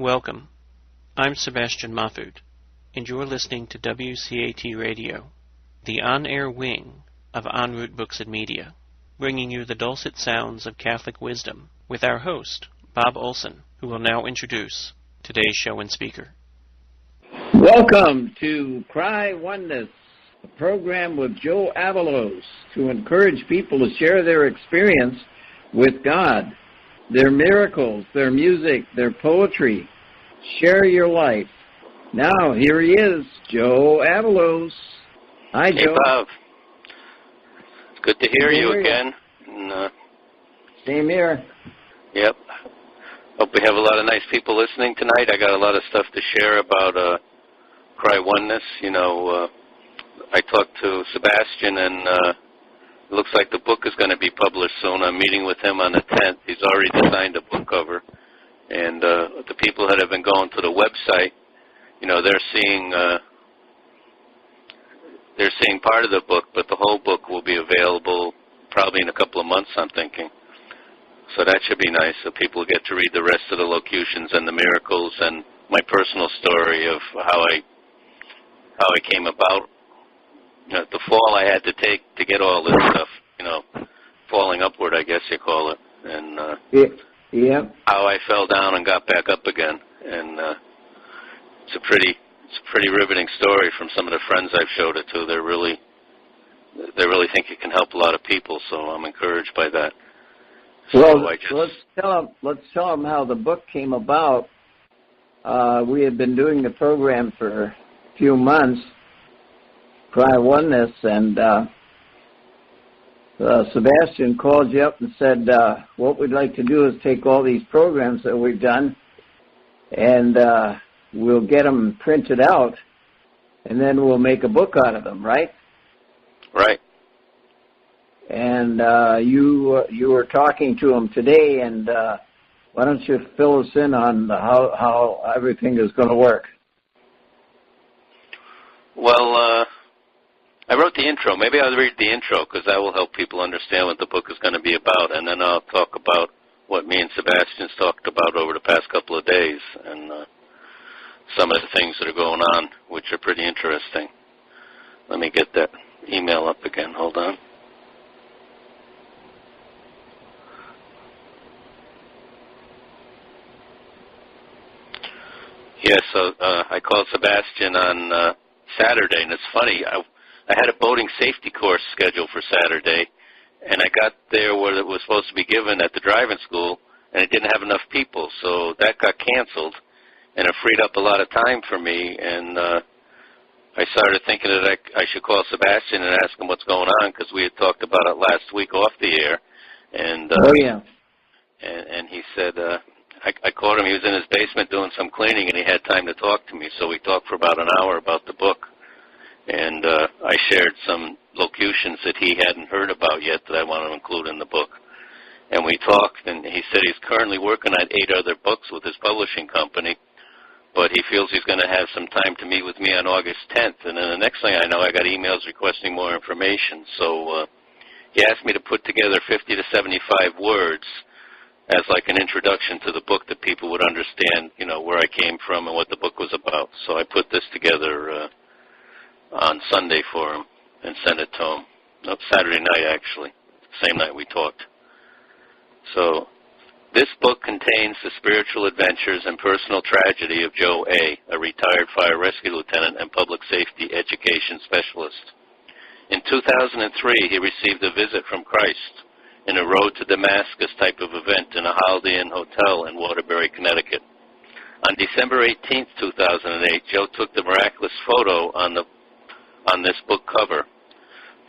Welcome. I'm Sebastian Mahfood, and you're listening to WCAT Radio, the on-air wing of En route Books and Media, bringing you the dulcet sounds of Catholic wisdom with our host, Bob Olson, who will now introduce today's show and speaker. Welcome to Cry Oneness, a program with Joe Avalos to encourage people to share their experience with God, their miracles, their music, their poetry. Share your life. Now, here he is, Joe Avalos. Hi, Hey, Joe. Bob. It's good to hear you again. And, Same here. Yep. Hope we have a lot of nice people listening tonight. I got a lot of stuff to share about Cry Oneness. You know, I talked to Sebastian, and it looks like the book is going to be published soon. I'm meeting with him on the 10th. He's already designed a book cover. And the people that have been going to the website, you know, they're seeing part of the book, but the whole book will be available probably in a couple of months, I'm thinking. So that should be nice, so people get to read the rest of the locutions and the miracles and my personal story of how I came about. You know, the fall I had to take to get all this stuff, you know, falling upward, I guess you call it, and how I fell down and got back up again. And it's a pretty riveting story from some of the friends I've showed it to. They really think it can help a lot of people, so I'm encouraged by that. Well, let's tell them how the book came about. We had been doing the program for a few months, Cry Oneness, and Sebastian called you up and said, what we'd like to do is take all these programs that we've done and we'll get them printed out, and then we'll make a book out of them, right? Right. And you were talking to him today, and why don't you fill us in on how everything is going to work? Well, I wrote the intro. Maybe I'll read the intro because that will help people understand what the book is going to be about, and then I'll talk about what me and Sebastian's talked about over the past couple of days and some of the things that are going on, which are pretty interesting. Let me get that email up again. Hold on. Yeah, so I called Sebastian on Saturday, and it's funny. I had a boating safety course scheduled for Saturday, and I got there where it was supposed to be given at the driving school, and it didn't have enough people, so that got canceled, and it freed up a lot of time for me, and I started thinking that I should call Sebastian and ask him what's going on, because we had talked about it last week off the air, and and he said, I called him, he was in his basement doing some cleaning, and he had time to talk to me, so we talked for about an hour about the book. And I shared some locutions that he hadn't heard about yet that I want to include in the book. And we talked, and he said he's currently working on 8 other books with his publishing company, but he feels he's going to have some time to meet with me on August 10th. And then the next thing I know, I got emails requesting more information. So he asked me to put together 50 to 75 words as like an introduction to the book that people would understand, you know, where I came from and what the book was about. So I put this together on Sunday for him and sent it to him. No, Saturday night, actually, same night we talked. So this book contains the spiritual adventures and personal tragedy of Joe A., a retired fire rescue lieutenant and public safety education specialist. In 2003, he received a visit from Christ in a Road to Damascus type of event in a Holiday Inn hotel in Waterbury, Connecticut. On December 18, 2008, Joe took the miraculous photo on this book cover.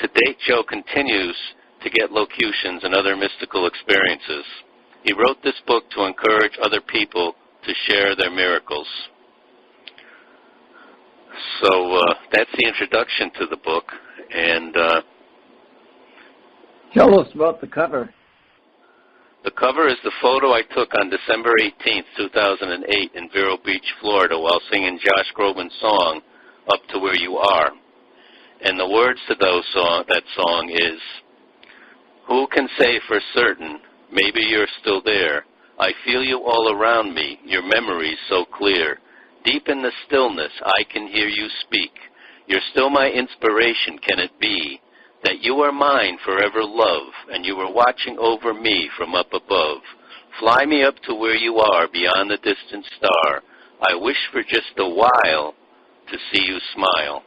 To date, Joe continues to get locutions and other mystical experiences. He wrote this book to encourage other people to share their miracles. So that's the introduction to the book. And tell us about the cover. The cover is the photo I took on December 18th, 2008 in Vero Beach, Florida, while singing Josh Groban's song, Up to Where You Are. And the words to that song is, who can say for certain, maybe you're still there, I feel you all around me, your memories so clear. Deep in the stillness, I can hear you speak. You're still my inspiration, can it be? That you are mine, forever love, and you are watching over me from up above. Fly me up to where you are, beyond the distant star. I wish for just a while to see you smile.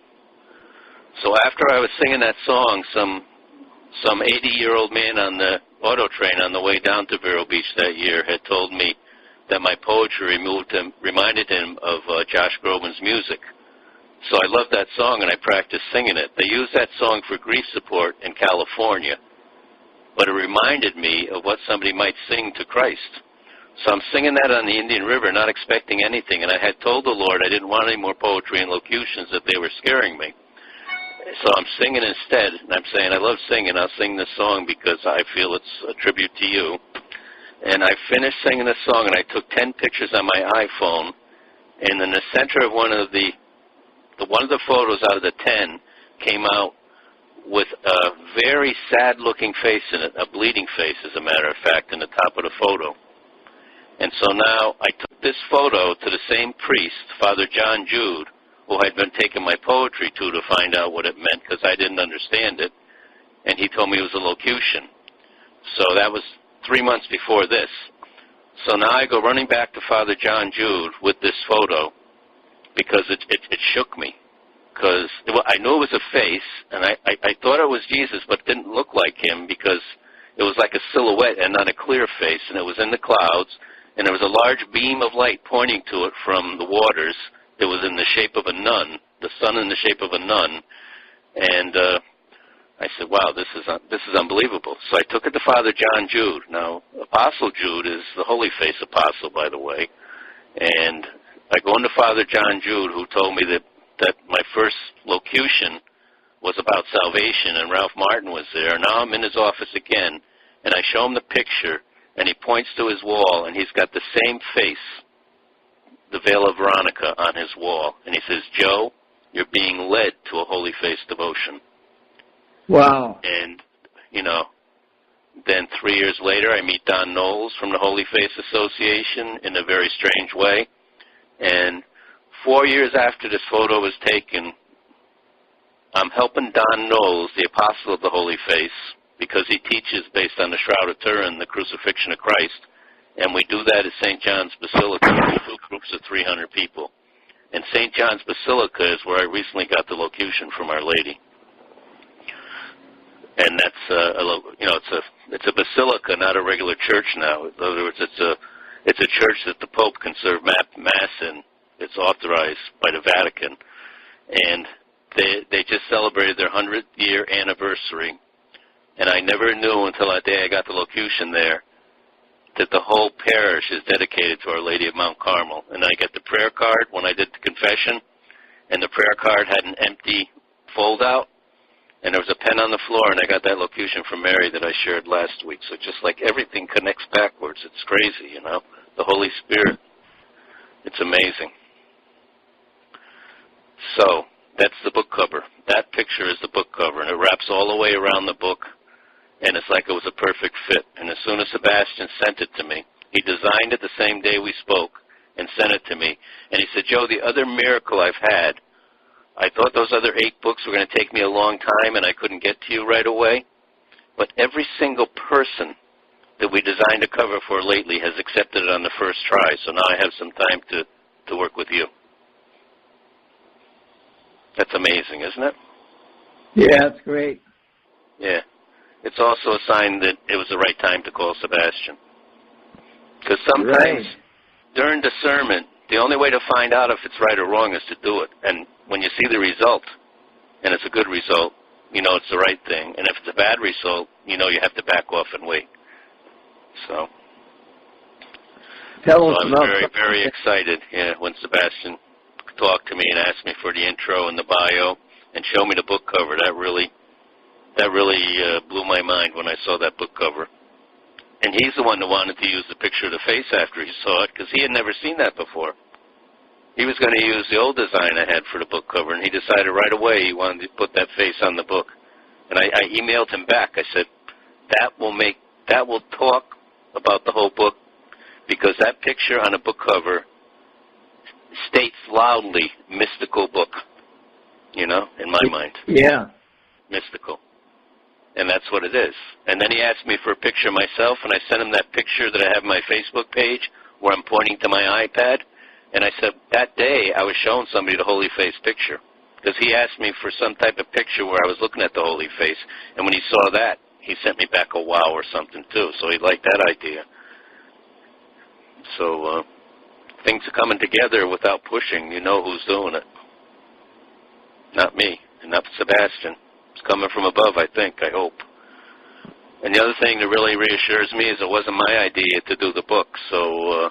So after I was singing that song, some 80-year-old man on the auto train on the way down to Vero Beach that year had told me that my poetry reminded him of Josh Groban's music. So I loved that song, and I practiced singing it. They use that song for grief support in California, but it reminded me of what somebody might sing to Christ. So I'm singing that on the Indian River, not expecting anything, and I had told the Lord I didn't want any more poetry and locutions, that they were scaring me. So I'm singing instead, and I'm saying, I love singing. I'll sing this song because I feel it's a tribute to you. And I finished singing this song, and I took 10 pictures on my iPhone, and in the center of one of the photos out of the 10 came out with a very sad-looking face in it, a bleeding face, as a matter of fact, in the top of the photo. And so now I took this photo to the same priest, Father John Jude, who I'd been taking my poetry to find out what it meant, because I didn't understand it, and he told me it was a locution. So that was 3 months before this. So now I go running back to Father John Jude with this photo, because it shook me. Because I knew it was a face, and I thought it was Jesus, but it didn't look like him, because it was like a silhouette and not a clear face, and it was in the clouds, and there was a large beam of light pointing to it from the waters. It was in the shape of a nun, the sun in the shape of a nun, and I said, wow, this is unbelievable. So I took it to Father John Jude. Now, Apostle Jude is the Holy Face Apostle, by the way, and I go into Father John Jude, who told me that my first locution was about salvation, and Ralph Martin was there. Now I'm in his office again, and I show him the picture, and he points to his wall, and he's got the same face, the Veil of Veronica, on his wall. And he says, Joe, you're being led to a Holy Face devotion. Wow. And, then 3 years later, I meet Don Knowles from the Holy Face Association in a very strange way. And 4 years after this photo was taken, I'm helping Don Knowles, the Apostle of the Holy Face, because he teaches based on the Shroud of Turin, the crucifixion of Christ. And we do that at St. John's Basilica with groups of 300 people. And St. John's Basilica is where I recently got the locution from Our Lady. And that's it's a basilica, not a regular church now. In other words, it's a church that the Pope can serve Mass in. It's authorized by the Vatican. And they just celebrated their 100th-year anniversary. And I never knew until that day I got the locution there that the whole parish is dedicated to Our Lady of Mount Carmel. And I get the prayer card when I did the confession, and the prayer card had an empty fold-out, and there was a pen on the floor, and I got that locution from Mary that I shared last week. So just like everything connects backwards. It's crazy, the Holy Spirit. It's amazing. So that's the book cover. That picture is the book cover, and it wraps all the way around the book, and it's like it was a perfect fit. And as soon as Sebastian sent it to me, he designed it the same day we spoke and sent it to me. And he said, Joe, the other miracle I've had, I thought those other 8 books were going to take me a long time and I couldn't get to you right away. But every single person that we designed a cover for lately has accepted it on the first try. So now I have some time to work with you. That's amazing, isn't it? Yeah, it's great. Yeah. It's also a sign that it was the right time to call Sebastian. Because sometimes during discernment, the only way to find out if it's right or wrong is to do it. And when you see the result, and it's a good result, you know it's the right thing. And if it's a bad result, you know you have to back off and wait. So I was very, very excited when Sebastian talked to me and asked me for the intro and the bio and showed me the book cover. That really blew my mind when I saw that book cover. And he's the one that wanted to use the picture of the face after he saw it, because he had never seen that before. He was going to use the old design I had for the book cover, and he decided right away he wanted to put that face on the book. And I emailed him back. I said, that will talk about the whole book because that picture on a book cover states loudly, mystical book, in my mind. Yeah. Mystical. And that's what it is. And then he asked me for a picture of myself, and I sent him that picture that I have on my Facebook page where I'm pointing to my iPad. And I said, that day I was showing somebody the Holy Face picture, because he asked me for some type of picture where I was looking at the Holy Face. And when he saw that, he sent me back a wow or something too. So he liked that idea. So things are coming together without pushing. You know who's doing it. Not me, and not Sebastian. It's coming from above, I think, I hope. And the other thing that really reassures me is it wasn't my idea to do the book. So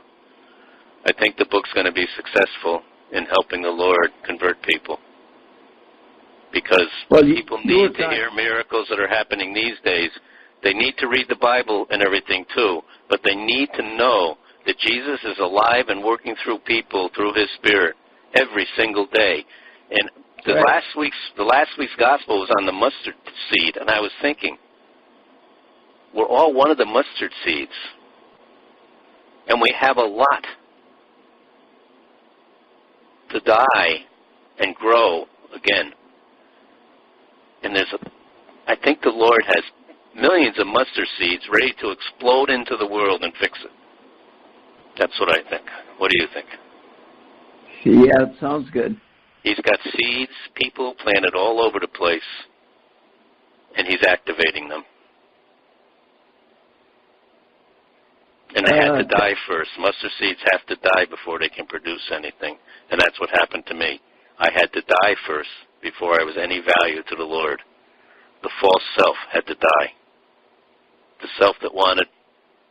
I think the book's going to be successful in helping the Lord convert people. Because people need to hear miracles that are happening these days. They need to read the Bible and everything too, but they need to know that Jesus is alive and working through people through His Spirit every single day. And the last week's gospel was on the mustard seed, and I was thinking, we're all one of the mustard seeds, and we have a lot to die and grow again. And I think the Lord has millions of mustard seeds ready to explode into the world and fix it. That's what I think. What do you think? Yeah, it sounds good. He's got seeds, people planted all over the place, and He's activating them. And they had to die first. Mustard seeds have to die before they can produce anything. And that's what happened to me. I had to die first before I was any value to the Lord. The false self had to die. The self that wanted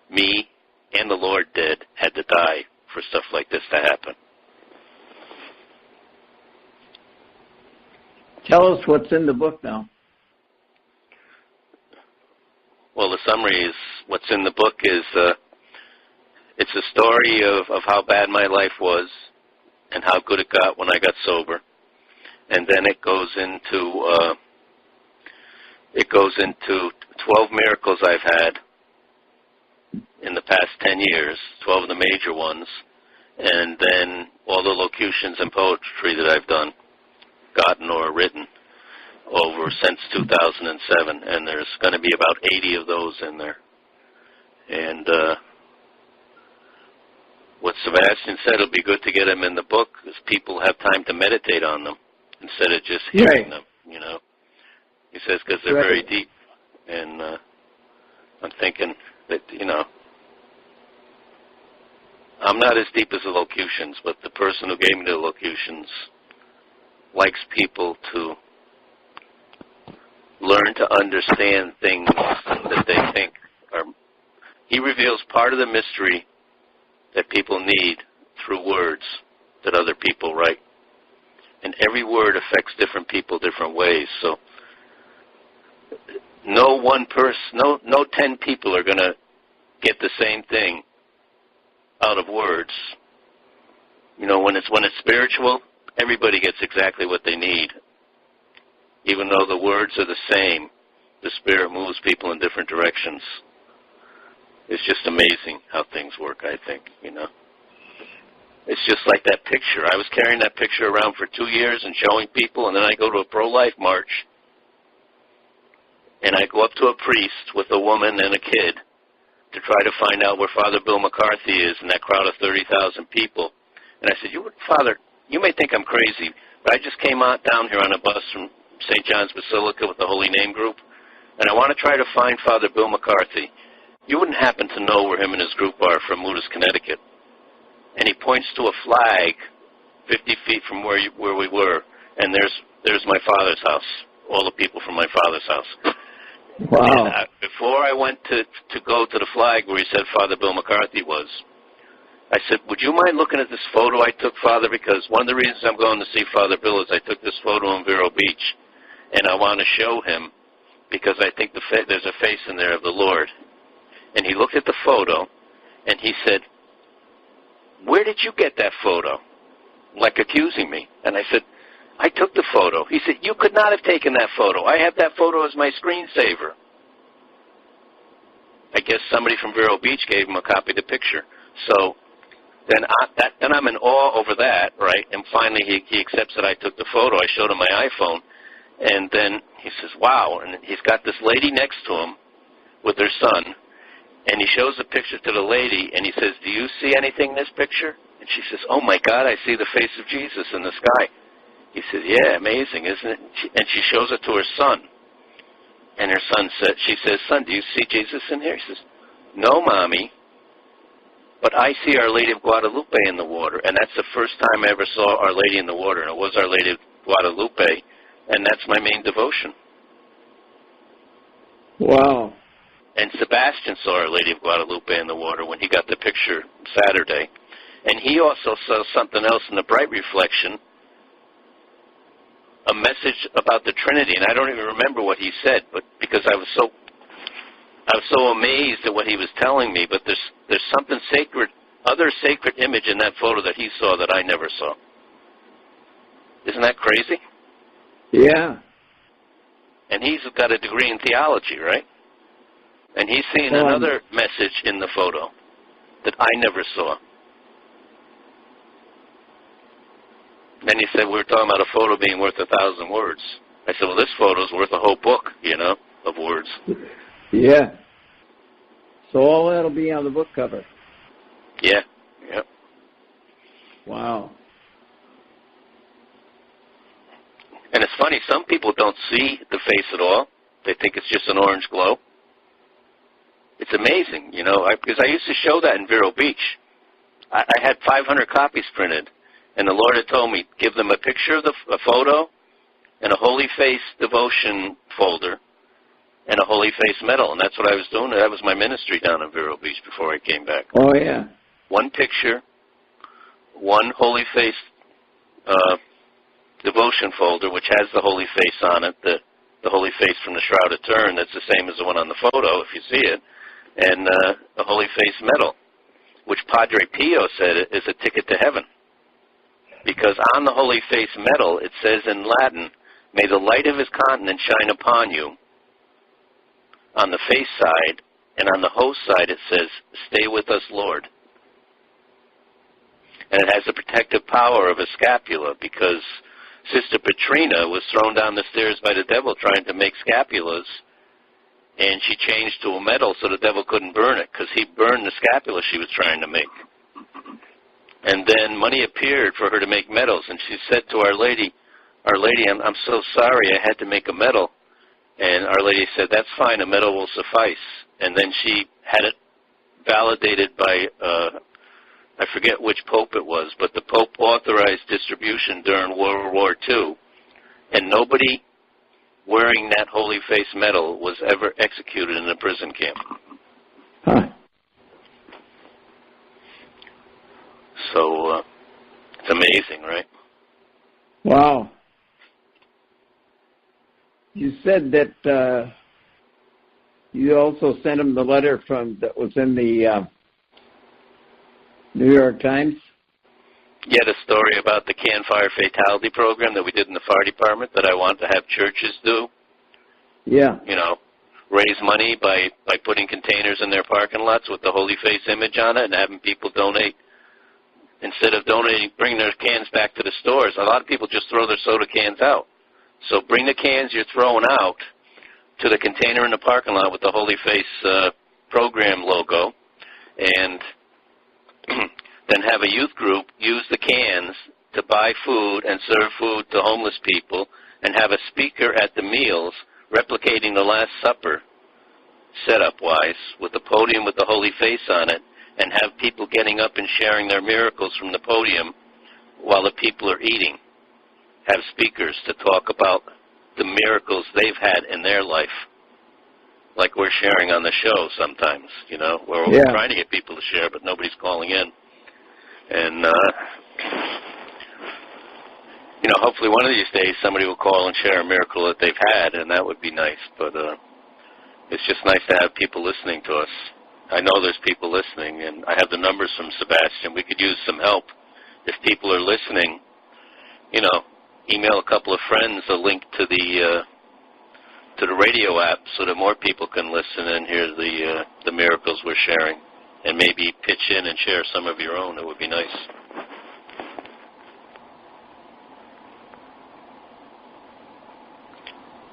me and the Lord did had to die for stuff like this to happen. Tell us what's in the book now. Well, the summary is, what's in the book is, it's a story of how bad my life was and how good it got when I got sober. And then it goes into 12 miracles I've had in the past 10 years, 12 of the major ones, and then all the locutions and poetry that I've done, gotten or written over since 2007, and there's going to be about 80 of those in there. And what Sebastian said, it'll be good to get them in the book because people have time to meditate on them instead of just hearing them, He says because they're very deep, and I'm thinking that, I'm not as deep as the locutions, but the person who gave me the locutions likes people to learn to understand things that they think are... He reveals part of the mystery that people need through words that other people write. And every word affects different people different ways. So no one person, no 10 people are going to get the same thing out of words. When it's spiritual, everybody gets exactly what they need. Even though the words are the same, the Spirit moves people in different directions. It's just amazing how things work, I think, It's just like that picture. I was carrying that picture around for 2 years and showing people, and then I go to a pro-life march, and I go up to a priest with a woman and a kid to try to find out where Father Bill McCarthy is in that crowd of 30,000 people. And I said, Father, you may think I'm crazy, but I just came down here on a bus from St. John's Basilica with the Holy Name Group, and I want to try to find Father Bill McCarthy. You wouldn't happen to know where him and his group are from Moodus, Connecticut. And he points to a flag 50 feet from where we were, and there's my father's house, all the people from my father's house. Wow. And before I went to go to the flag where he said Father Bill McCarthy was, I said, would you mind looking at this photo I took, Father? Because one of the reasons I'm going to see Father Bill is I took this photo in Vero Beach, and I want to show him because I think there's a face in there of the Lord. And he looked at the photo, and he said, where did you get that photo? Like accusing me. And I said, I took the photo. He said, you could not have taken that photo. I have that photo as my screensaver. I guess somebody from Vero Beach gave him a copy of the picture. So then I'm in awe over that, right? And finally he accepts that I took the photo. I showed him my iPhone, and then he says, wow. And he's got this lady next to him with her son, and he shows the picture to the lady, and he says, do you see anything in this picture? And she says, oh, my God, I see the face of Jesus in the sky. He says, yeah, amazing, isn't it? And she shows it to her son. And her son said, she says, son, do you see Jesus in here? He says, no, Mommy, but I see Our Lady of Guadalupe in the water. And that's the first time I ever saw Our Lady in the water, and it was Our Lady of Guadalupe, and that's my main devotion. Wow. And Sebastian saw Our Lady of Guadalupe in the water when he got the picture Saturday. And he also saw something else in the bright reflection, a message about the Trinity. And I don't even remember what he said, but because I was so amazed at what he was telling me. But there's something sacred, other sacred image in that photo that he saw that I never saw. Isn't that crazy? Yeah. And he's got a degree in theology, right? And he's seeing another message in the photo that I never saw. Then he said, we were talking about a photo being worth 1,000 words. I said, well, this photo's worth a whole book, of words. Yeah. So all that'll be on the book cover. Yeah. Yep. Wow. And it's funny, some people don't see the face at all. They think it's just an orange glow. It's amazing, because I used to show that in Vero Beach. I had 500 copies printed, and the Lord had told me, give them a picture of a photo and a Holy Face devotion folder and a Holy Face medal. And that's what I was doing. That was my ministry down in Vero Beach before I came back. Oh, yeah. One picture, one Holy Face devotion folder, which has the Holy Face on it, the Holy Face from the Shroud of Turin, that's the same as the one on the photo, if you see it, and a Holy Face medal, which Padre Pio said is a ticket to heaven. Because on the Holy Face medal, it says in Latin, may the light of his countenance shine upon you. On the face side, and on the host side, it says, stay with us, Lord. And it has the protective power of a scapula, because Sister Petrina was thrown down the stairs by the devil trying to make scapulas, and she changed to a metal so the devil couldn't burn it, because he burned the scapula she was trying to make. And then money appeared for her to make medals, and she said to Our Lady, I'm so sorry I had to make a medal. And Our Lady said, that's fine, a medal will suffice. And then she had it validated by, I forget which pope it was, but the pope authorized distribution during World War II, and nobody wearing that Holy Face medal was ever executed in a prison camp. Huh. So, it's amazing, right? Wow. You said that you also sent him the letter that was in the New York Times? Yeah, the story about the Campfire Fatality program that we did in the fire department that I want to have churches do. Yeah. Raise money by putting containers in their parking lots with the Holy Face image on it and having people donate. Instead of donating, bring their cans back to the stores. A lot of people just throw their soda cans out. So bring the cans you're throwing out to the container in the parking lot with the Holy Face program logo, and then have a youth group use the cans to buy food and serve food to homeless people, and have a speaker at the meals replicating the Last Supper setup-wise with a podium with the Holy Face on it, and have people getting up and sharing their miracles from the podium while the people are eating. Have speakers to talk about the miracles they've had in their life, like we're sharing on the show sometimes, where we're trying to get people to share, but nobody's calling in. And, hopefully one of these days somebody will call and share a miracle that they've had, and that would be nice. But it's just nice to have people listening to us. I know there's people listening, and I have the numbers from Sebastian. We could use some help. If people are listening, email a couple of friends a link to the radio app so that more people can listen and hear the miracles we're sharing. and maybe pitch in and share some of your own. It would be nice.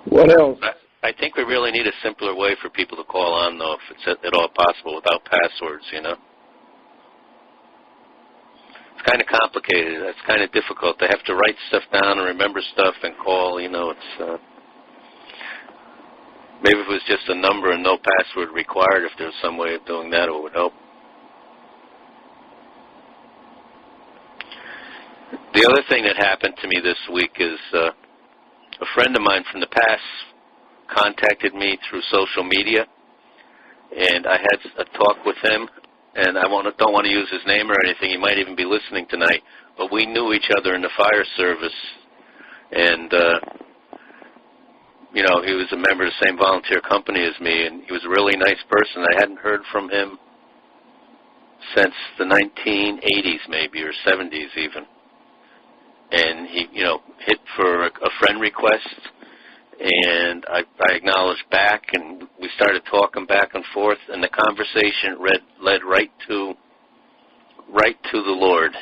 What else? I think we really need a simpler way for people to call on, though, if it's at all possible, without passwords, you know. It's kind of complicated. It's kind of difficult. They have to write stuff down and remember stuff and call, you know. It's maybe if it was just a number and no password required, if there was some way of doing that, it would help. The other thing that happened to me this week is a friend of mine from the past contacted me through social media, and I had a talk with him, and I don't want to use his name or anything. He might even be listening tonight, but we knew each other in the fire service, and you know, he was a member of the same volunteer company as me, and he was a really nice person. I hadn't heard from him since the 1980s maybe, or 70s even. And he, you know, hit for a friend request, and I acknowledged back, and we started talking back and forth, and the conversation led right to the Lord.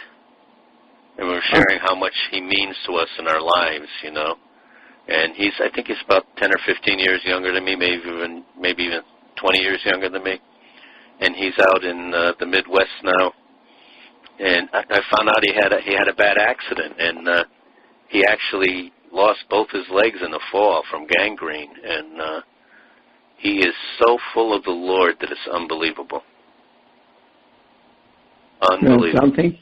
And we were sharing how much he means to us in our lives, you know. And I think he's about 10 or 15 years younger than me, maybe even 20 years younger than me. And he's out in the Midwest now. And I found out he had a bad accident, and he actually lost both his legs in a fall from gangrene. And he is so full of the Lord that it's unbelievable. Unbelievable. Something?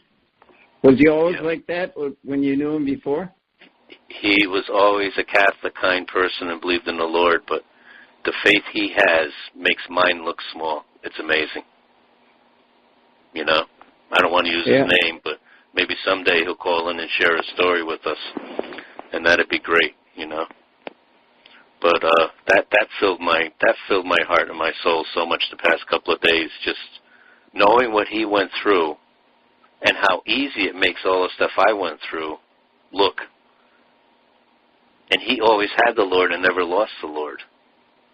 Was he always like that when you knew him before? He was always a Catholic, kind person and believed in the Lord, but the faith he has makes mine look small. It's amazing. You know? I don't want to use his name, but maybe someday he'll call in and share a story with us, and that'd be great, you know? But that filled my heart and my soul so much the past couple of days, just knowing what he went through and how easy it makes all the stuff I went through look. And he always had the Lord and never lost the Lord.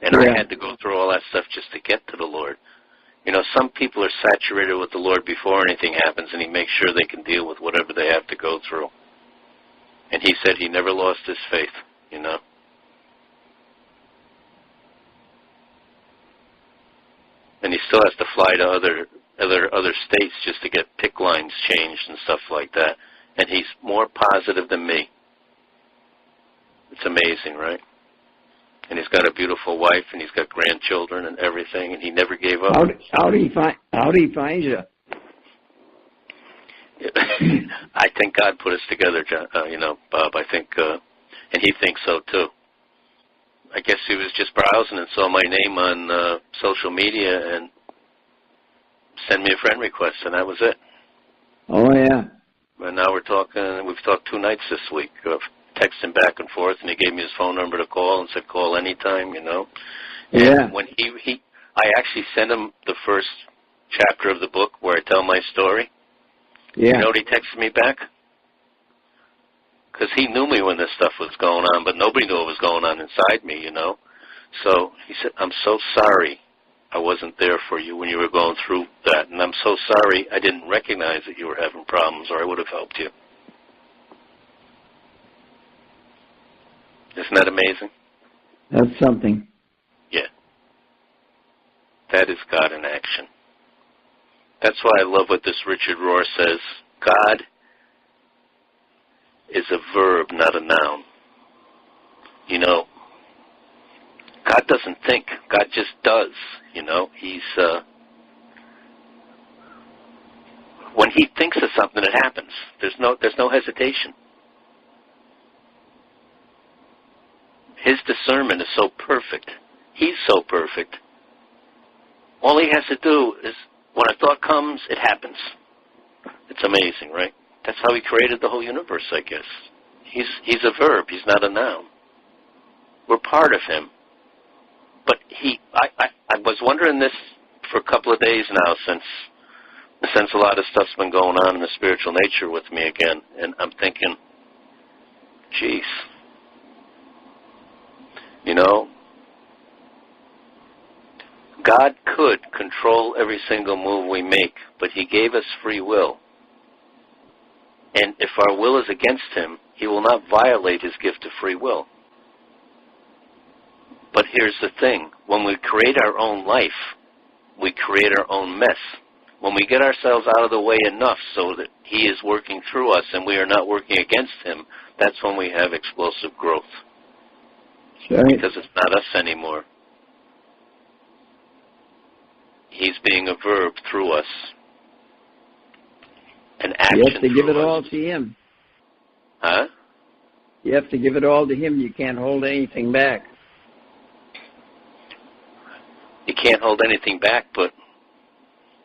And I had to go through all that stuff just to get to the Lord. You know, some people are saturated with the Lord before anything happens, and he makes sure they can deal with whatever they have to go through. And he said he never lost his faith, you know. And he still has to fly to other states just to get PIC lines changed and stuff like that. And he's more positive than me. It's amazing, right? And he's got a beautiful wife, and he's got grandchildren and everything, and he never gave up. How did he find you? I think God put us together, John, you know, Bob. I think, and he thinks so too. I guess he was just browsing and saw my name on social media and sent me a friend request, and that was it. Oh yeah. And now we're talking. We've talked 2 nights this week. Texting back and forth, and he gave me his phone number to call and said call anytime, you know. And when I actually sent him the first chapter of the book where I tell my story. Yeah. You know what he texted me back? Because he knew me when this stuff was going on, but nobody knew what was going on inside me, you know. So he said, I'm so sorry I wasn't there for you when you were going through that, and I'm so sorry I didn't recognize that you were having problems, or I would have helped you. Isn't that amazing? That's something. Yeah. That is God in action. That's why I love what this Richard Rohr says. God is a verb, not a noun. You know, God doesn't think. God just does, you know. He's, when he thinks of something, it happens. There's no hesitation. His discernment is so perfect. He's so perfect. All he has to do is, when a thought comes, it happens. It's amazing, right? That's how he created the whole universe, I guess. He's a verb. He's not a noun. We're part of him. But I was wondering this for a couple of days now, since a lot of stuff's been going on in the spiritual nature with me again, and I'm thinking, geez. You know, God could control every single move we make, but He gave us free will. And if our will is against Him, He will not violate His gift of free will. But here's the thing. When we create our own life, we create our own mess. When we get ourselves out of the way enough so that He is working through us and we are not working against Him, that's when we have explosive growth. Right. Because it's not us anymore. He's being a verb through us. An action. You have to give it us. all to Him. Huh? You have to give it all to Him. You can't hold anything back. You can't hold anything back, but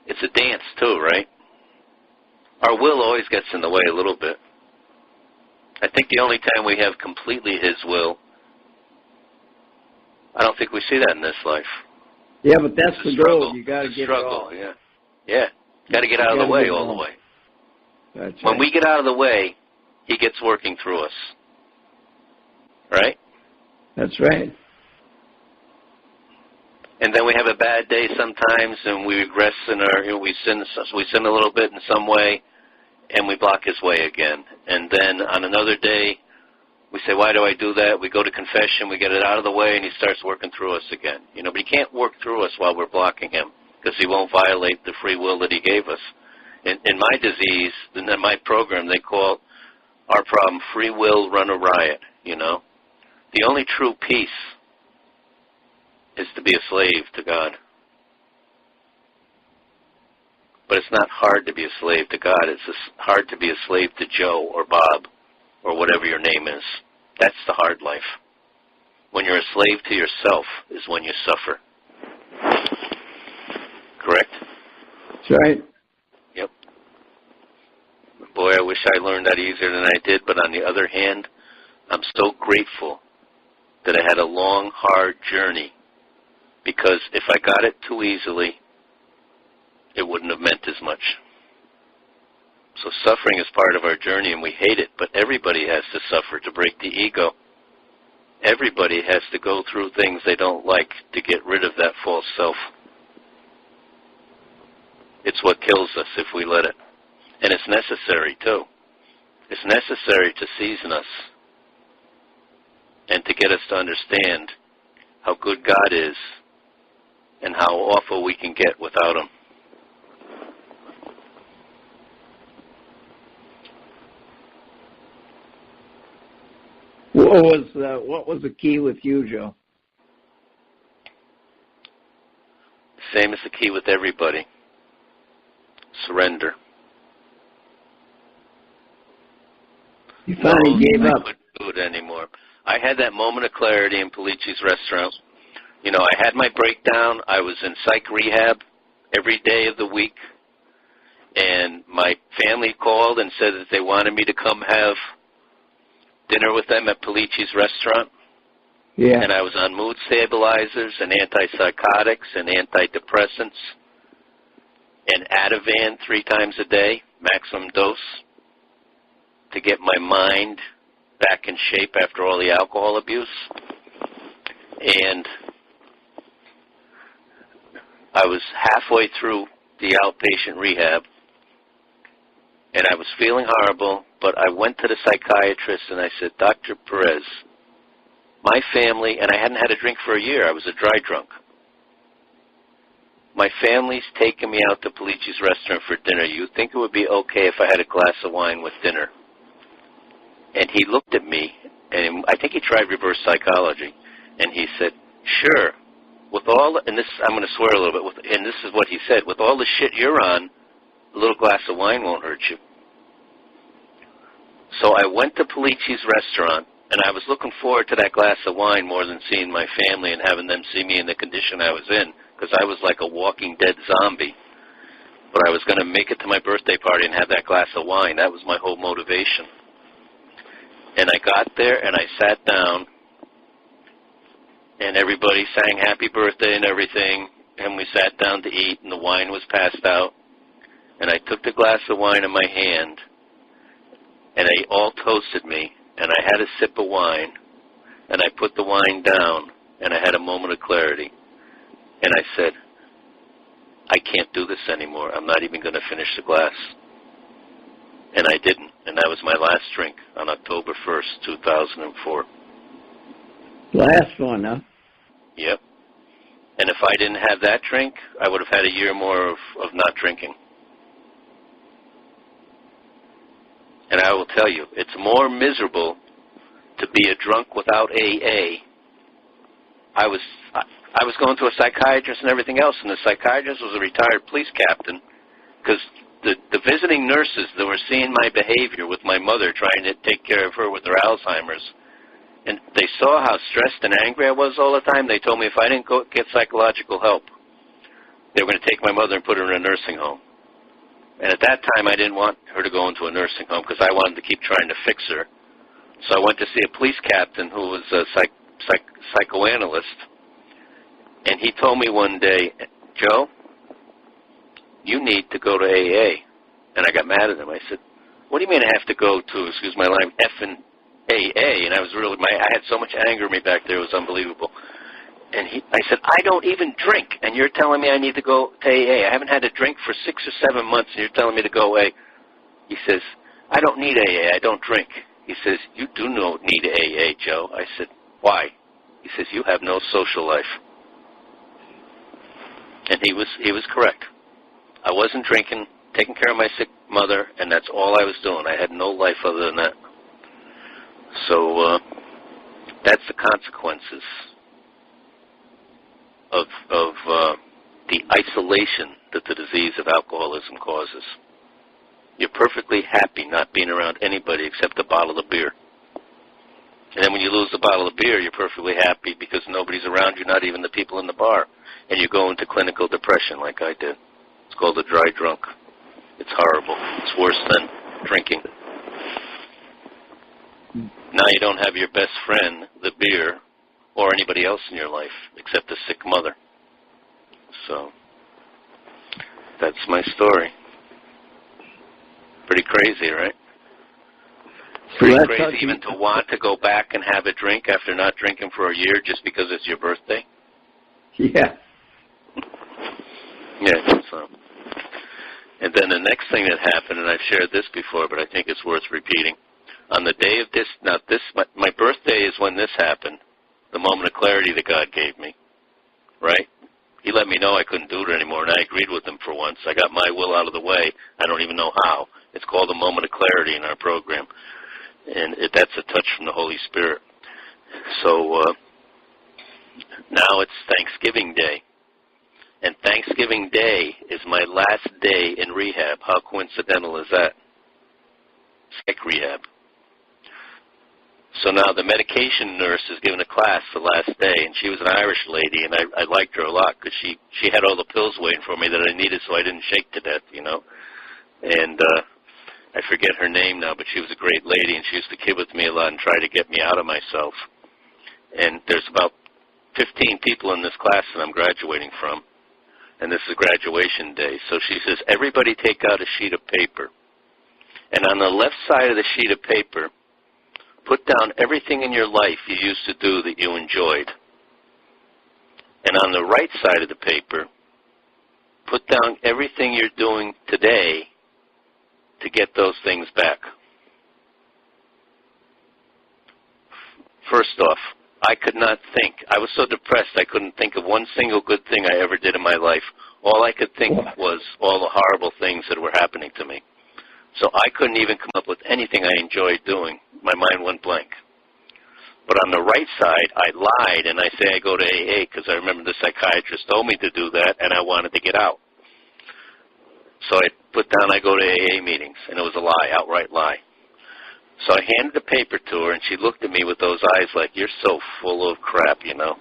it's a dance too, right? Our will always gets in the way a little bit. I think the only time we have completely His will, I don't think we see that in this life. Yeah, but that's the struggle. goal. You got to give struggle, it all. Yeah. Yeah. Got to get out of the way all the way. That's when right. we get out of the way, He gets working through us. Right? That's right. And then we have a bad day sometimes, and we regress in our, we sin a little bit in some way, and we block His way again. And then on another day, we say, why do I do that? We go to confession, we get it out of the way, and He starts working through us again. But He can't work through us while we're blocking Him, because He won't violate the free will that He gave us. In my disease, in my program, they call our problem free will run a riot, The only true peace is to be a slave to God. But it's not hard to be a slave to God. It's hard to be a slave to Joe or Bob or whatever your name is. That's the hard life. When you're a slave to yourself is when you suffer. Correct? That's right. Yep. Boy, I wish I learned that easier than I did, but on the other hand, I'm so grateful that I had a long, hard journey, because if I got it too easily, it wouldn't have meant as much. So suffering is part of our journey, and we hate it, but everybody has to suffer to break the ego. Everybody has to go through things they don't like to get rid of that false self. It's what kills us if we let it. And it's necessary, too. It's necessary to season us and to get us to understand how good God is and how awful we can get without Him. What was the key with you, Joe? Same as the key with everybody. Surrender. You finally gave up. I couldn't do it anymore. I had that moment of clarity in Polici's restaurant. I had my breakdown. I was in psych rehab every day of the week. And my family called and said that they wanted me to come have dinner with them at Polici's restaurant. Yeah. And I was on mood stabilizers and antipsychotics and antidepressants and Ativan 3 times a day, maximum dose, to get my mind back in shape after all the alcohol abuse. And I was halfway through the outpatient rehab, and I was feeling horrible, but I went to the psychiatrist and I said, Dr. Perez, my family, and I hadn't had a drink for a year, I was a dry drunk. My family's taken me out to Polici's restaurant for dinner. You think it would be okay if I had a glass of wine with dinner? And he looked at me, and I think he tried reverse psychology, and he said, sure, with all, and this, I'm going to swear a little bit, and this is what he said, with all the shit you're on, a little glass of wine won't hurt you. So I went to Polici's restaurant, and I was looking forward to that glass of wine more than seeing my family and having them see me in the condition I was in, because I was like a walking dead zombie. But I was going to make it to my birthday party and have that glass of wine. That was my whole motivation. And I got there, and I sat down, and everybody sang happy birthday and everything, and we sat down to eat, and the wine was passed out. And I took the glass of wine in my hand, and they all toasted me, and I had a sip of wine, and I put the wine down, and I had a moment of clarity. And I said, I can't do this anymore. I'm not even going to finish the glass. And I didn't. And that was my last drink on October 1st, 2004. Last one, huh? Yep. And if I didn't have that drink, I would have had a year more of not drinking. And I will tell you, it's more miserable to be a drunk without AA. I was going to a psychiatrist and everything else, and the psychiatrist was a retired police captain, because the visiting nurses that were seeing my behavior with my mother, trying to take care of her with her Alzheimer's, and they saw how stressed and angry I was all the time. They told me if I didn't go get psychological help, they were going to take my mother and put her in a nursing home. And at that time, I didn't want her to go into a nursing home because I wanted to keep trying to fix her. So I went to see a police captain who was a psychoanalyst, and he told me one day, Joe, you need to go to AA. And I got mad at him. I said, what do you mean I have to go to, excuse my line, effing AA? And I was really, I had so much anger in me back there, it was unbelievable. And I said, I don't even drink, and you're telling me I need to go to AA. I haven't had a drink for 6 or 7 months, and you're telling me to go away. He says, I don't need AA. I don't drink. He says, you do not need AA, Joe. I said, why? He says, you have no social life. And he was correct. I wasn't drinking, taking care of my sick mother, and that's all I was doing. I had no life other than that. So that's the consequences of the isolation that the disease of alcoholism causes. You're perfectly happy not being around anybody except a bottle of beer. And then when you lose the bottle of beer, you're perfectly happy because nobody's around you, not even the people in the bar. And you go into clinical depression like I did. It's called a dry drunk. It's horrible. It's worse than drinking. Now you don't have your best friend, the beer, or anybody else in your life except a sick mother. So that's my story. Pretty crazy, right? Pretty crazy even to want to go back and have a drink after not drinking for a year just because it's your birthday. Yeah. Yeah, so. And then the next thing that happened, and I've shared this before, but I think it's worth repeating. On the day of this, now my birthday is when this happened, the moment of clarity that God gave me, right? He let me know I couldn't do it anymore, and I agreed with him for once. I got my will out of the way. I don't even know how. It's called a moment of clarity in our program, and that's a touch from the Holy Spirit. So now it's Thanksgiving Day, and Thanksgiving Day is my last day in rehab. How coincidental is that? Psych rehab. So now the medication nurse is giving a class the last day, and she was an Irish lady, and I liked her a lot because she had all the pills waiting for me that I needed so I didn't shake to death, you know. And I forget her name now, but she was a great lady, and she used to kid with me a lot and try to get me out of myself. And there's about 15 people in this class that I'm graduating from, and this is graduation day. So she says, everybody take out a sheet of paper. And on the left side of the sheet of paper, put down everything in your life you used to do that you enjoyed. And on the right side of the paper, put down everything you're doing today to get those things back. First off, I could not think. I was so depressed I couldn't think of one single good thing I ever did in my life. All I could think was all the horrible things that were happening to me. So I couldn't even come up with anything I enjoyed doing. My mind went blank. But on the right side, I lied, and I say I go to AA because I remember the psychiatrist told me to do that, and I wanted to get out. So I put down I go to AA meetings, and it was a lie, outright lie. So I handed the paper to her, and she looked at me with those eyes like, you're so full of crap, you know.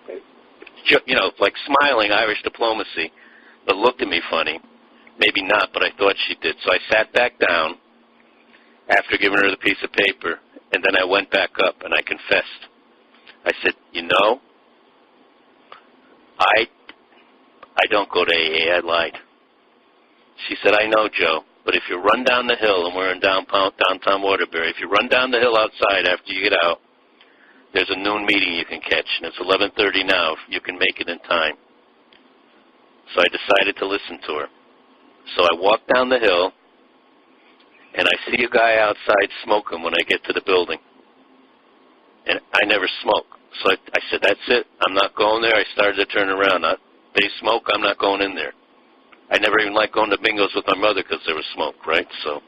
You know, like smiling Irish diplomacy, but looked at me funny. Maybe not, but I thought she did. So I sat back down after giving her the piece of paper, and then I went back up and I confessed. I said, you know, I don't go to AA, I lied. She said, I know, Joe, but if you run down the hill, and we're in downtown Waterbury, if you run down the hill outside after you get out, there's a noon meeting you can catch, and it's 11:30 now. You can make it in time. So I decided to listen to her. So I walked down the hill, and I see a guy outside smoking when I get to the building. And I never smoke. So I said, that's it. I'm not going there. I started to turn around. They smoke. I'm not going in there. I never even liked going to bingos with my mother because there was smoke, right? So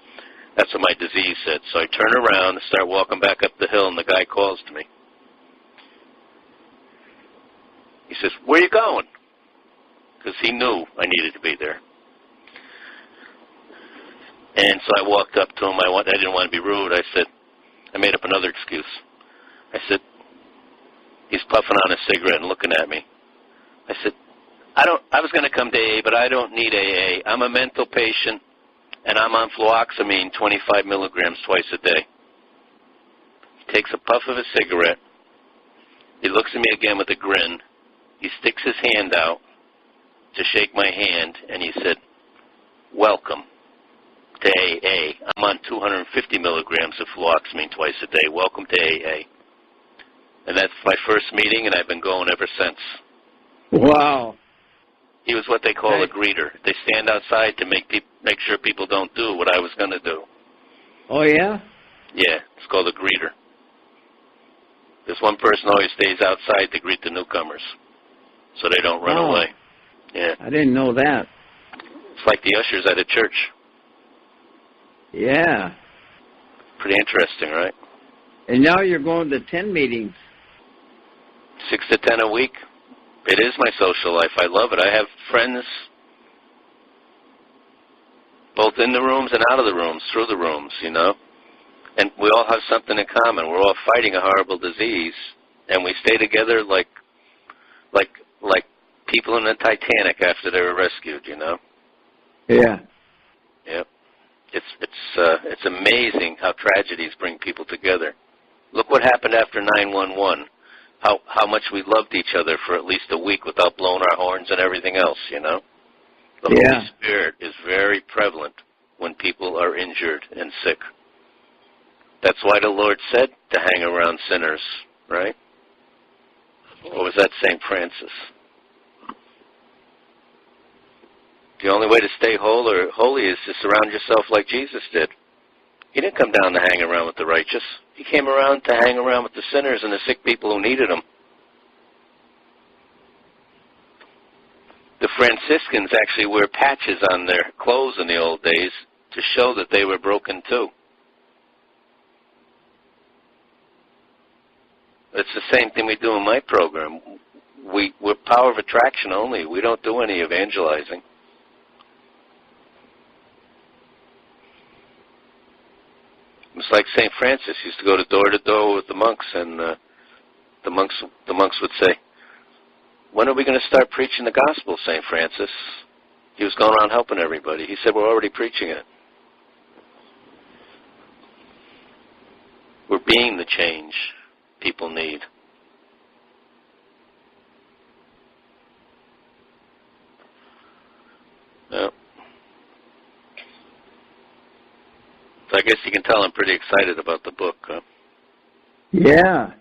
that's what my disease said. So I turn around and start walking back up the hill, and the guy calls to me. He says, where are you going? Because he knew I needed to be there. And so I walked up to him. I didn't want to be rude. I made up another excuse. I said, he's puffing on a cigarette and looking at me. I said, I was going to come to AA, but I don't need AA. I'm a mental patient, and I'm on fluoxamine 25 milligrams twice a day. He takes a puff of his cigarette. He looks at me again with a grin. He sticks his hand out to shake my hand, and he said, welcome to AA. I'm on 250 milligrams of fluoxamine twice a day. Welcome to AA. And that's my first meeting, and I've been going ever since. Wow. He was what they call a greeter. They stand outside to make sure people don't do what I was going to do. Oh, yeah? Yeah, it's called a greeter. This one person always stays outside to greet the newcomers so they don't run away. Yeah. I didn't know that. It's like the ushers at a church. Yeah. Pretty interesting, right? And now you're going to 10 meetings. 6 to 10 a week. It is my social life. I love it. I have friends both in the rooms and out of the rooms, through the rooms, you know. And we all have something in common. We're all fighting a horrible disease, and we stay together like people in the Titanic after they were rescued, you know. Yeah. Yep. It's amazing how tragedies bring people together. Look what happened after 9/11. How much we loved each other for at least a week without blowing our horns and everything else, you know? The Holy Spirit is very prevalent when people are injured and sick. That's why the Lord said to hang around sinners, right? Or was that St. Francis? The only way to stay holy is to surround yourself like Jesus did. He didn't come down to hang around with the righteous. He came around to hang around with the sinners and the sick people who needed him. The Franciscans actually wear patches on their clothes in the old days to show that they were broken too. It's the same thing we do in my program. We're power of attraction only. We don't do any evangelizing. It's like St. Francis used to go door to door with the monks, and the monks would say, when are we going to start preaching the gospel, St. Francis? He was going around helping everybody. He said, we're already preaching it. We're being the change people need. Well, so I guess you can tell I'm pretty excited about the book, huh? Yeah.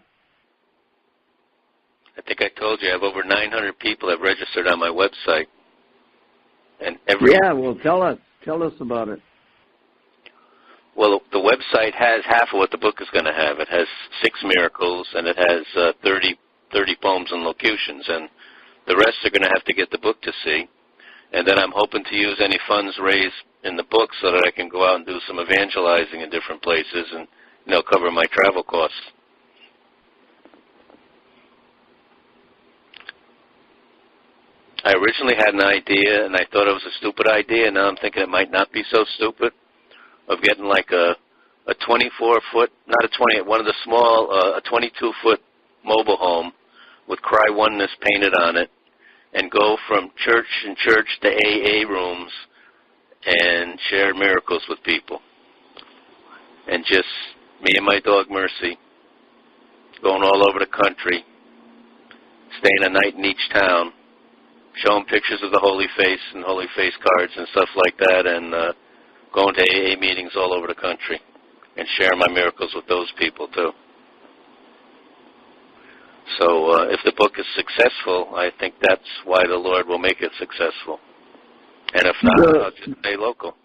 I think I told you I have over 900 people have registered on my website. And well, tell us about it. Well, the website has half of what the book is going to have. It has 6 miracles, and it has 30 poems and locutions, and the rest are going to have to get the book to see. And then I'm hoping to use any funds raised in the book so that I can go out and do some evangelizing in different places and, cover my travel costs. I originally had an idea, and I thought it was a stupid idea, and now I'm thinking it might not be so stupid, of getting like a 24-foot, not a 20, one of the small, a 22-foot mobile home with Cry Oneness painted on it, and go from church and church to AA rooms and share miracles with people. And just me and my dog Mercy going all over the country, staying a night in each town, showing pictures of the Holy Face and Holy Face cards and stuff like that, and going to AA meetings all over the country and sharing my miracles with those people too. So if the book is successful, I think that's why the Lord will make it successful. And if not, I'll just stay local.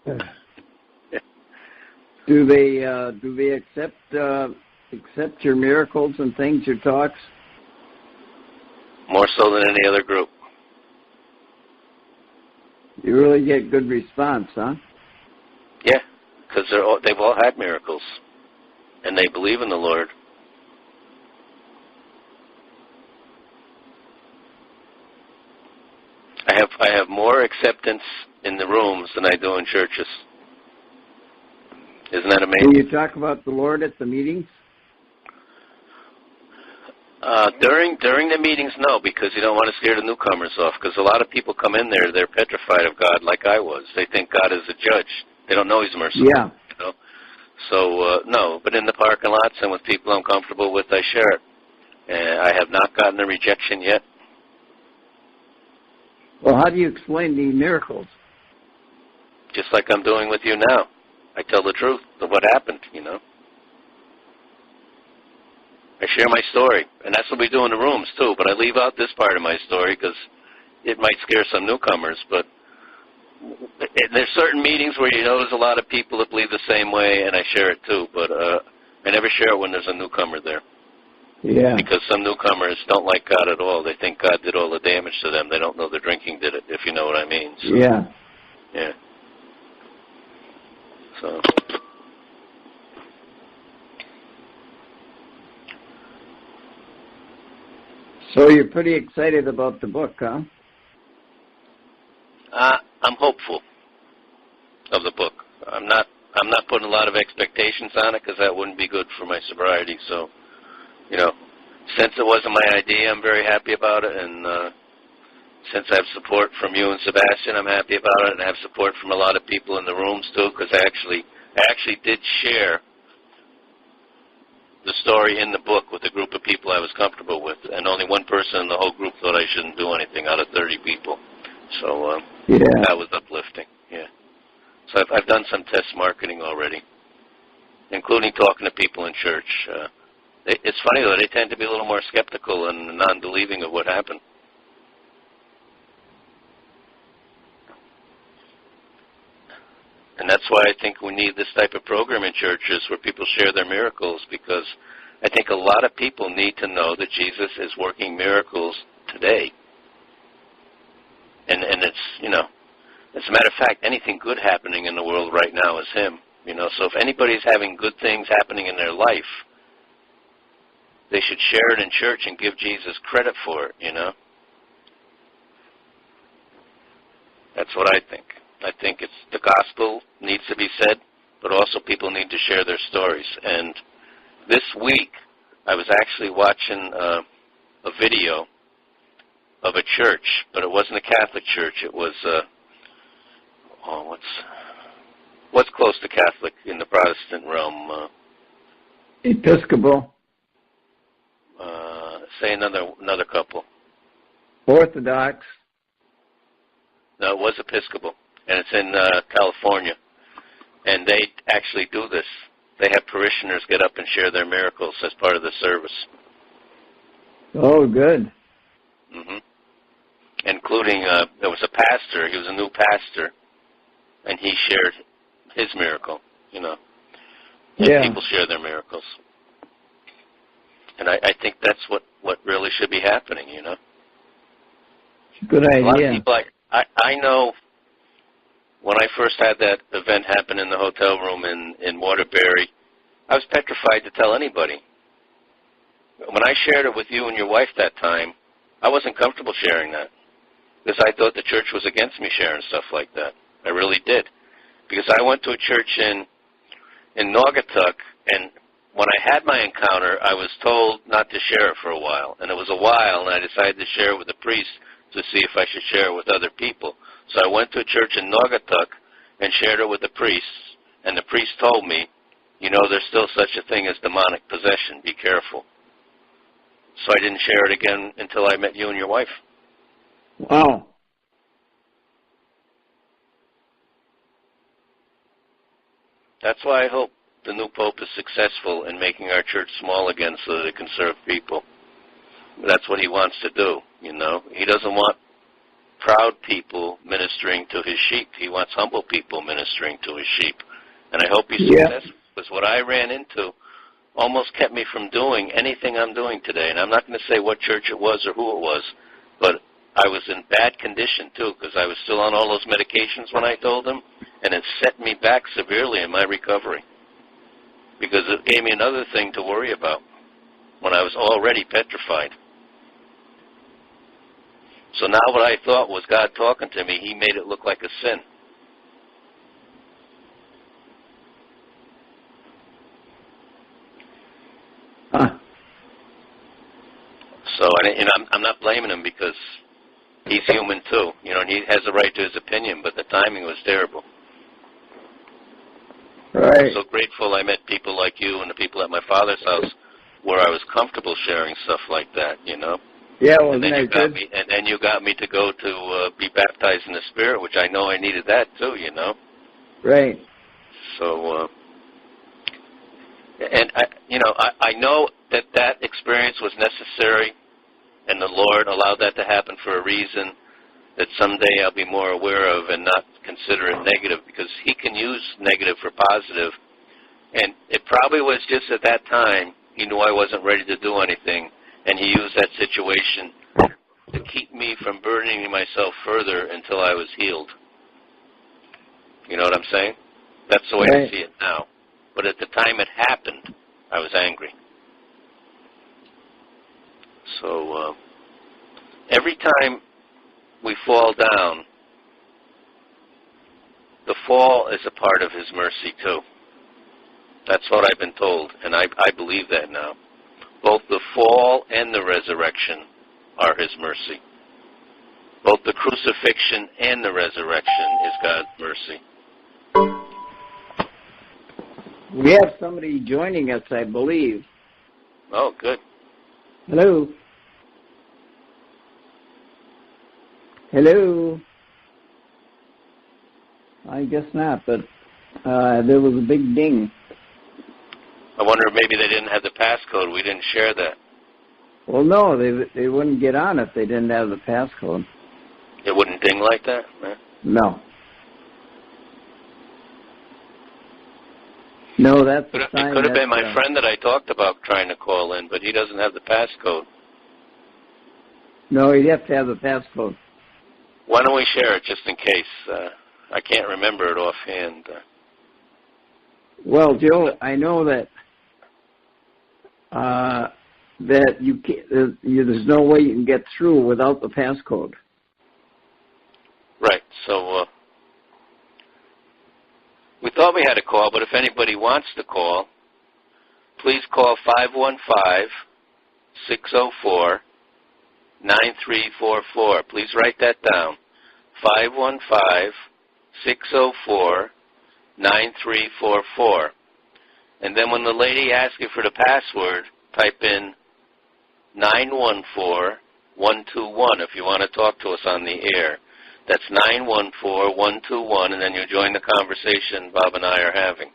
Do they accept your miracles and things, your talks? More so than any other group. You really get good response, huh? Yeah, because they've all had miracles, and they believe in the Lord. I have more acceptance in the rooms than I do in churches. Isn't that amazing? Do you talk about the Lord at the meetings? During the meetings, no, because you don't want to scare the newcomers off. Because a lot of people come in there, they're petrified of God, like I was. They think God is a judge. They don't know He's merciful. Yeah. You know? So no, but in the parking lots and with people I'm comfortable with, I share it. I have not gotten a rejection yet. Well, how do you explain the miracles? Just like I'm doing with you now. I tell the truth of what happened, you know. I share my story, and that's what we do in the rooms, too. But I leave out this part of my story because it might scare some newcomers. But there's certain meetings where you know there's a lot of people that believe the same way, and I share it, too. But I never share it when there's a newcomer there. Yeah. Because some newcomers don't like God at all. They think God did all the damage to them. They don't know the drinking did it, if you know what I mean. So, yeah. Yeah. So. So you're pretty excited about the book, huh? I'm hopeful of the book. I'm not putting a lot of expectations on it because that wouldn't be good for my sobriety. So, you know, since it wasn't my idea, I'm very happy about it. And since I have support from you and Sebastian, I'm happy about it. And I have support from a lot of people in the rooms too, because I actually did share the story in the book with a group of people I was comfortable with, and only one person in the whole group thought I shouldn't do anything out of 30 people. So that was uplifting. Yeah. So I've done some test marketing already, including talking to people in church. It's funny, though, they tend to be a little more skeptical and non-believing of what happened. And that's why I think we need this type of program in churches where people share their miracles, because I think a lot of people need to know that Jesus is working miracles today. And it's, you know, as a matter of fact, anything good happening in the world right now is Him. You know, so if anybody's having good things happening in their life, they should share it in church and give Jesus credit for it, you know. That's what I think. I think it's the gospel needs to be said, but also people need to share their stories. And this week, I was actually watching a video of a church, but it wasn't a Catholic church. It was what's close to Catholic in the Protestant realm? Episcopal. Say another couple. Orthodox. No, it was Episcopal, and it's in California. And they actually do this. They have parishioners get up and share their miracles as part of the service. Oh, good. Mm-hmm. Including, there was a pastor. He was a new pastor, and he shared his miracle, you know. And people share their miracles. And I think that's what really should be happening, you know. Good idea. A lot of people, I know when I first had that event happen in the hotel room in Waterbury, I was petrified to tell anybody. When I shared it with you and your wife that time, I wasn't comfortable sharing that because I thought the church was against me sharing stuff like that. I really did. Because I went to a church in Naugatuck, and when I had my encounter, I was told not to share it for a while. And it was a while, and I decided to share it with the priest to see if I should share it with other people. So I went to a church in Naugatuck and shared it with the priest, and the priest told me, you know, there's still such a thing as demonic possession. Be careful. So I didn't share it again until I met you and your wife. Wow. That's why I hope the new pope is successful in making our church small again so that it can serve people. That's what he wants to do, you know. He doesn't want proud people ministering to his sheep. He wants humble people ministering to his sheep. And I hope he's successful, because what I ran into almost kept me from doing anything I'm doing today. And I'm not going to say what church it was or who it was, but I was in bad condition, too, because I was still on all those medications when I told him, and it set me back severely in my recovery, because it gave me another thing to worry about when I was already petrified. So now what I thought was God talking to me, he made it look like a sin. Huh. So, and I'm not blaming him, because he's human too. You know, and he has a right to his opinion, but the timing was terrible. Right. I'm so grateful I met people like you and the people at my father's house where I was comfortable sharing stuff like that, you know. Yeah, well, and then you got me to go to be baptized in the Spirit, which I know I needed that too, you know. Right. So, and I know that experience was necessary, and the Lord allowed that to happen for a reason that someday I'll be more aware of and not consider it negative, because he can use negative for positive. And it probably was just at that time he knew I wasn't ready to do anything, and he used that situation to keep me from burdening myself further until I was healed. You know what I'm saying? That's the way I see it now. But at the time it happened, I was angry. So every time we fall down, the fall is a part of his mercy too. That's what I've been told, and I believe that now. Both the fall and the resurrection are his mercy. Both the crucifixion and the resurrection is God's mercy. We have somebody joining us, I believe. Oh, good. Hello. Hello. I guess not, but there was a big ding. I wonder if maybe they didn't have the passcode. We didn't share that. Well, no, they wouldn't get on if they didn't have the passcode. It wouldn't ding like that? No. No, that's a sign. It could have been my friend that I talked about trying to call in, but he doesn't have the passcode. No, you'd have to have the passcode. Why don't we share it just in case? I can't remember it offhand. Well, Joe, I know that that you can't, there's no way you can get through without the passcode. Right. So we thought we had a call, but if anybody wants to call, please call 515-604-9344. Please write that down. 515-604-9344. And then when the lady asks you for the password, type in 914121 if you want to talk to us on the air. That's 914121, and then you join the conversation Bob and I are having.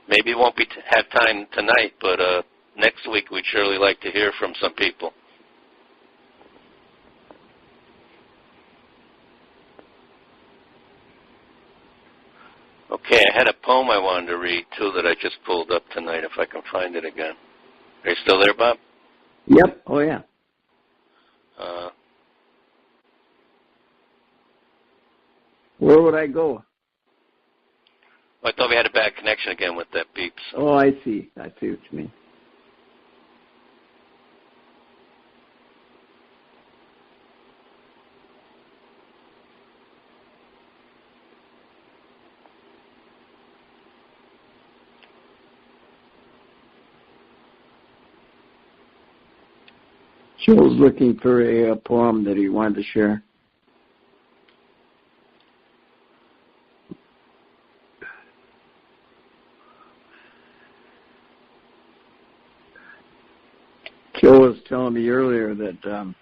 Maybe it won't have time tonight, but next week we'd surely like to hear from some people. Okay, I had a poem I wanted to read, too, that I just pulled up tonight, if I can find it again. Are you still there, Bob? Yep. Oh, yeah. Where would I go? I thought we had a bad connection again with that beep. So. Oh, I see. I see what you mean. Joe's looking for a poem that he wanted to share. Joe was telling me earlier that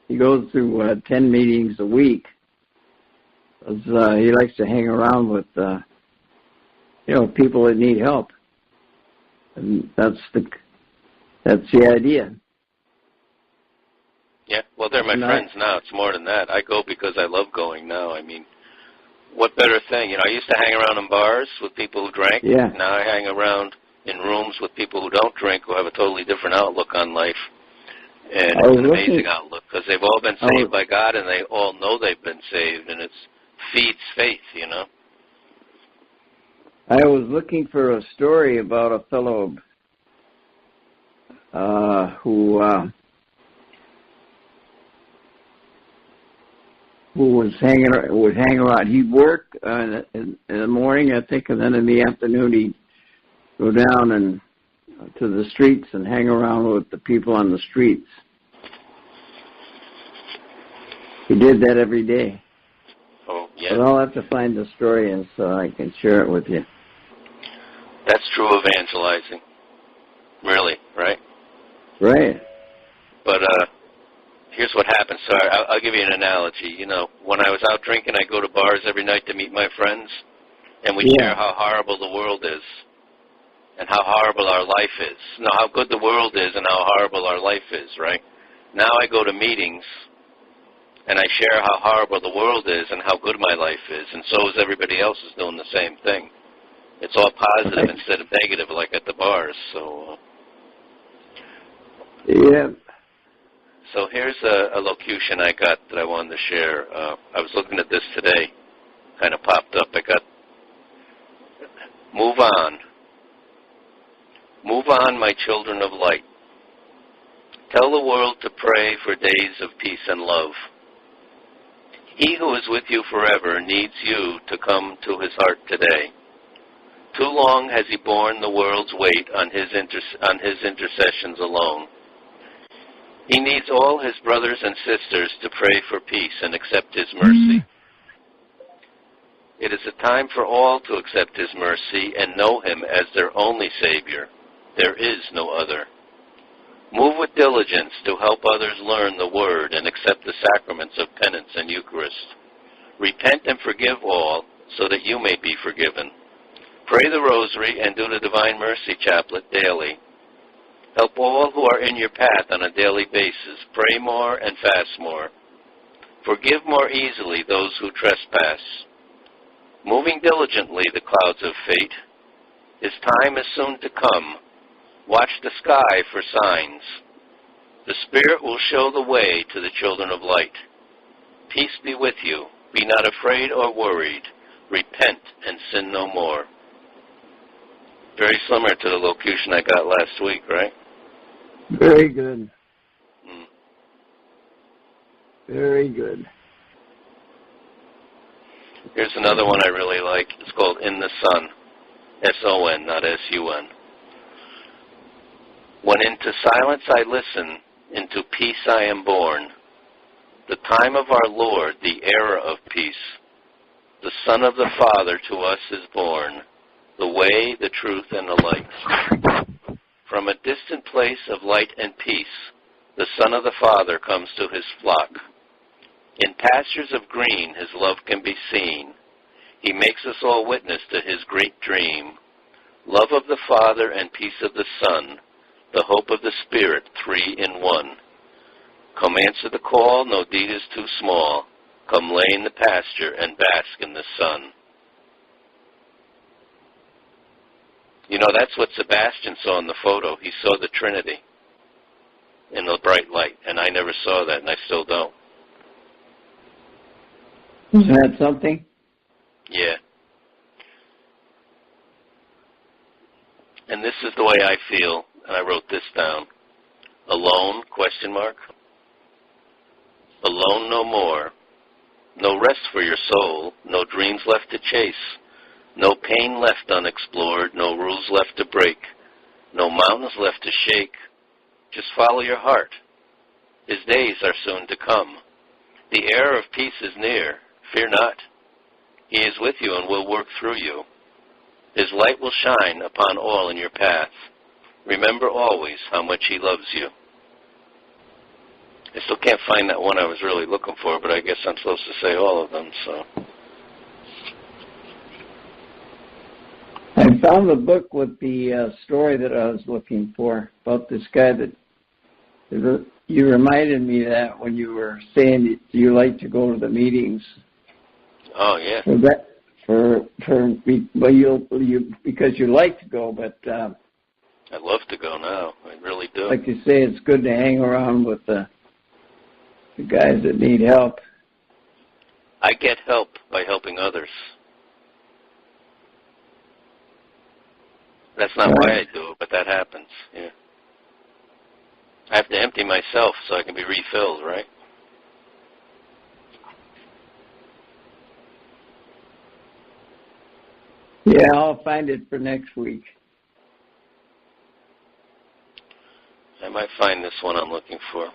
he goes to 10 meetings a week because he likes to hang around with people that need help, and that's That's the idea. Yeah, well, they're my friends now. It's more than that. I go because I love going now. I mean, what better thing? You know, I used to hang around in bars with people who drank. Yeah. Now I hang around in rooms with people who don't drink, who have a totally different outlook on life. And it's an amazing outlook because they've all been saved by God and they all know they've been saved, and it feeds faith, you know. I was looking for a story about a fellow who would hang around. He'd work in the morning, I think, and then in the afternoon he'd go down and to the streets and hang around with the people on the streets. He did that every day. Oh, yeah. But I'll have to find the story and so I can share it with you. That's true evangelizing. Really, right? Right. But here's what happens. So I'll give you an analogy. You know, when I was out drinking, I go to bars every night to meet my friends, and we share how horrible the world is and how horrible our life is. No, how good the world is and how horrible our life is, right? Now I go to meetings, and I share how horrible the world is and how good my life is, and so is everybody else is doing the same thing. It's all positive instead of negative like at the bars. So, yeah. So here's a locution I got that I wanted to share. I was looking at this today, kind of popped up. I got, move on. Move on, my children of light. Tell the world to pray for days of peace and love. He who is with you forever needs you to come to his heart today. Too long has he borne the world's weight on his intercessions alone. He needs all his brothers and sisters to pray for peace and accept his mercy. It is a time for all to accept his mercy and know him as their only Savior. There is no other. Move with diligence to help others learn the Word and accept the sacraments of penance and Eucharist. Repent and forgive all so that you may be forgiven. Pray the Rosary and do the Divine Mercy Chaplet daily. Help all who are in your path on a daily basis. Pray more and fast more. Forgive more easily those who trespass. Moving diligently the clouds of fate. His time is soon to come. Watch the sky for signs. The Spirit will show the way to the children of light. Peace be with you. Be not afraid or worried. Repent and sin no more. Very similar to the locution I got last week, right? Very good. Very good. Here's another one I really like. It's called In the Sun. S-O-N, not S-U-N. When into silence I listen, into peace I am born. The time of our Lord, the era of peace. The Son of the Father to us is born. The way, the truth, and the light. From a distant place of light and peace, the Son of the Father comes to his flock. In pastures of green his love can be seen. He makes us all witness to his great dream. Love of the Father and peace of the Son, the hope of the Spirit, three in one. Come answer the call, no deed is too small. Come lay in the pasture and bask in the sun. You know, that's what Sebastian saw in the photo. He saw the Trinity in the bright light, and I never saw that, and I still don't. Isn't that something? Yeah. And this is the way I feel, and I wrote this down. Alone, question mark. Alone no more. No rest for your soul, no dreams left to chase. No pain left unexplored, no rules left to break, no mountains left to shake. Just follow your heart. His days are soon to come. The era of peace is near. Fear not. He is with you and will work through you. His light will shine upon all in your path. Remember always how much he loves you. I still can't find that one I was really looking for, but I guess I'm supposed to say all of them, so. I found the book with the story that I was looking for about this guy that you reminded me of that when you were saying that you like to go to the meetings. Oh, yeah. Because you like to go, but I'd love to go now. I really do. Like you say, it's good to hang around with the guys that need help. I get help by helping others. That's not why I do it, but that happens, yeah. I have to empty myself so I can be refilled, right? Yeah, I'll find it for next week. I might find this one I'm looking for.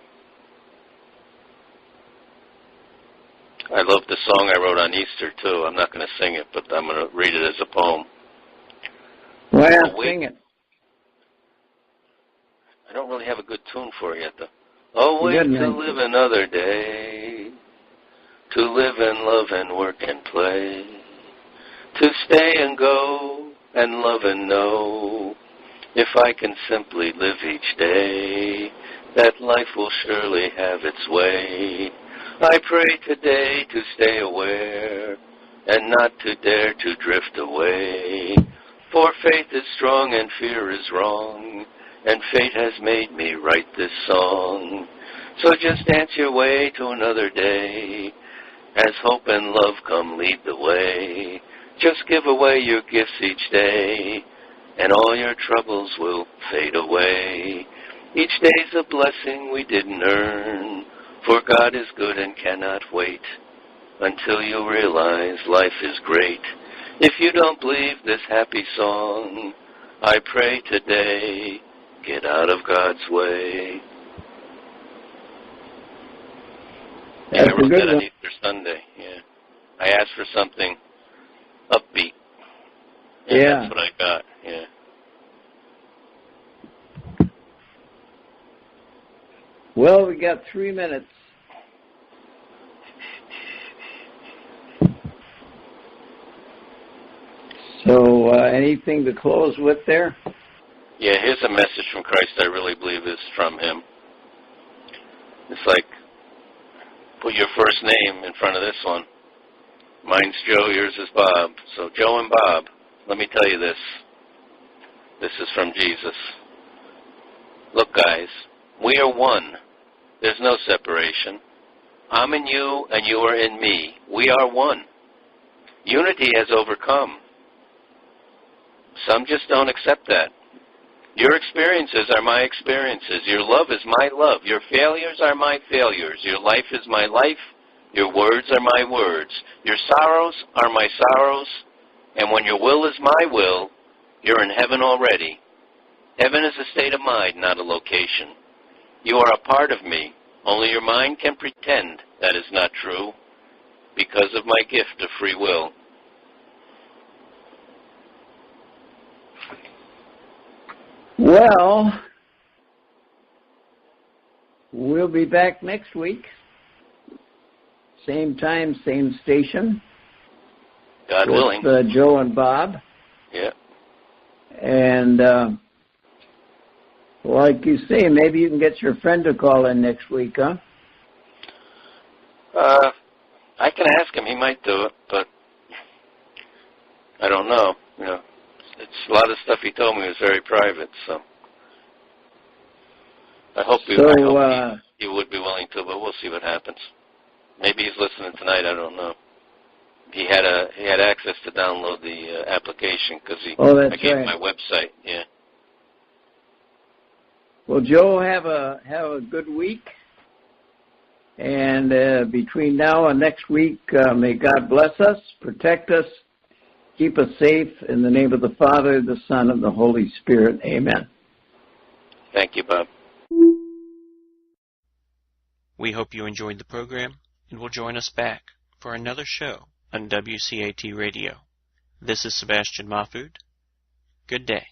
I love the song I wrote on Easter, too. I'm not going to sing it, but I'm going to read it as a poem. Well, sing it. I don't really have a good tune for it yet, though. Oh, wait to live another day, to live and love and work and play, to stay and go and love and know, if I can simply live each day, that life will surely have its way. I pray today to stay aware and not to dare to drift away, for faith is strong and fear is wrong, and fate has made me write this song. So just dance your way to another day, as hope and love come lead the way. Just give away your gifts each day, and all your troubles will fade away. Each day's a blessing we didn't earn, for God is good and cannot wait until you realize life is great. If you don't believe this happy song, I pray today, get out of God's way. I wrote that on Easter Sunday, yeah. I asked for something upbeat, and that's what I got, yeah. Well, we got 3 minutes. So, anything to close with there? Yeah, here's a message from Christ I really believe is from him. It's like, put your first name in front of this one. Mine's Joe, yours is Bob. So Joe and Bob, let me tell you this. This is from Jesus. Look, guys, we are one. There's no separation. I'm in you and you are in me. We are one. Unity has overcome. Some just don't accept that. Your experiences are my experiences. Your love is my love. Your failures are my failures. Your life is my life. Your words are my words. Your sorrows are my sorrows. And when your will is my will, you're in heaven already. Heaven is a state of mind, not a location. You are a part of me. Only your mind can pretend that is not true because of my gift of free will. Well, we'll be back next week. Same time, same station. God willing. With Joe and Bob. Yeah. And like you say, maybe you can get your friend to call in next week, huh? I can ask him. He might do it, but I don't know. You know, it's a lot of stuff he told me was very private, so I hope he would be willing to, but we'll see what happens. Maybe he's listening tonight. I don't know. He had access to download the application because I gave him my website. Yeah. Well, Joe, have a good week, and between now and next week, may God bless us, protect us, keep us safe. In the name of the Father, the Son, and the Holy Spirit. Amen. Thank you, Bob. We hope you enjoyed the program and will join us back for another show on WCAT Radio. This is Sebastian Mahfood. Good day.